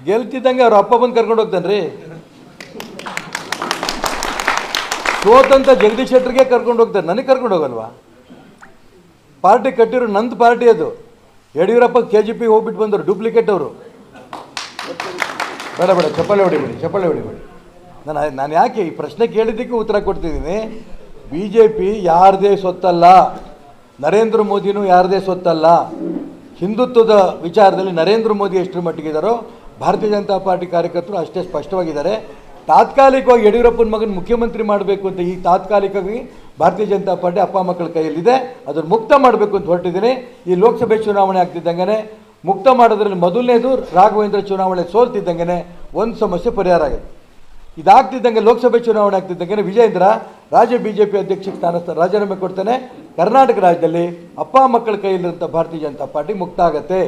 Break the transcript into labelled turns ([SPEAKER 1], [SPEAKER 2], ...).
[SPEAKER 1] ಗೆಲ್ತಿದ್ದಂಗೆ ಅವ್ರ ಅಪ್ಪ ಬಂದು ಕರ್ಕೊಂಡು ಹೋಗ್ತಾನೆ ರೀ. ಸೋತಂತ ಜಗದೀಶ್ ಶೆಟ್ಟರ್ಗೆ ಕರ್ಕೊಂಡು ಹೋಗ್ತಾರೆ, ನನಗೆ ಕರ್ಕೊಂಡು ಹೋಗಲ್ವಾ? ಪಾರ್ಟಿ ಕಟ್ಟಿರೋ ನಂದು ಪಾರ್ಟಿ ಅದು. ಯಡಿಯೂರಪ್ಪ KGP ಹೋಗ್ಬಿಟ್ಟು ಬಂದರು, ಡೂಪ್ಲಿಕೇಟ್ ಅವರು. ಬೇಡ ಬೇಡ, ಚಪ್ಪಾಳೆ ಹೊಡಿಬೇಡಿ. ನಾನು ಯಾಕೆ ಈ ಪ್ರಶ್ನೆ ಕೇಳಿದ್ದಕ್ಕೆ ಉತ್ತರ ಕೊಡ್ತಿದ್ದೀನಿ. BJP ಯಾರದೇ ಸೊತ್ತಲ್ಲ, ನರೇಂದ್ರ ಮೋದಿನೂ ಯಾರದೇ ಸೊತ್ತಲ್ಲ. ಹಿಂದುತ್ವದ ವಿಚಾರದಲ್ಲಿ ನರೇಂದ್ರ ಮೋದಿ ಎಷ್ಟರ ಮಟ್ಟಿಗಿದ್ದಾರೋ ಭಾರತೀಯ ಜನತಾ ಪಾರ್ಟಿ ಕಾರ್ಯಕರ್ತರು ಅಷ್ಟೇ ಸ್ಪಷ್ಟವಾಗಿದ್ದಾರೆ. ತಾತ್ಕಾಲಿಕವಾಗಿ ಯಡಿಯೂರಪ್ಪನ ಮಗನ ಮುಖ್ಯಮಂತ್ರಿ ಮಾಡಬೇಕು ಅಂತ ಈ ತಾತ್ಕಾಲಿಕವಾಗಿ ಭಾರತೀಯ ಜನತಾ ಪಾರ್ಟಿ ಅಪ್ಪ ಮಕ್ಕಳ ಕೈಯಲ್ಲಿದೆ, ಅದನ್ನು ಮುಕ್ತ ಮಾಡಬೇಕು ಅಂತ ಹೊರಟಿದ್ದೀನಿ. ಈ ಲೋಕಸಭೆ ಚುನಾವಣೆ ಆಗ್ತಿದ್ದಂಗೆ ಮುಕ್ತ ಮಾಡೋದ್ರಲ್ಲಿ ಮೊದಲನೇದು ರಾಘವೇಂದ್ರ ಚುನಾವಣೆ ಸೋಲ್ತಿದ್ದಂಗೆ ಒಂದು ಸಮಸ್ಯೆ ಪರಿಹಾರ ಆಗಿದೆ. ಇದಾಗ್ತಿದ್ದಂಗೆ ಲೋಕಸಭೆ ಚುನಾವಣೆ ಆಗ್ತಿದ್ದಂಗೆ ವಿಜಯೇಂದ್ರ ರಾಜ್ಯ BJP ಅಧ್ಯಕ್ಷ ಸ್ಥಾನ ರಾಜೀನಾಮೆ ಕೊಡ್ತಾನೆ. ಕರ್ನಾಟಕ ರಾಜ್ಯದಲ್ಲಿ ಅಪ್ಪ ಮಕ್ಕಳ ಕೈಯಲ್ಲಿರುವಂಥ ಭಾರತೀಯ ಜನತಾ ಪಾರ್ಟಿ ಮುಕ್ತ ಆಗತ್ತೆ.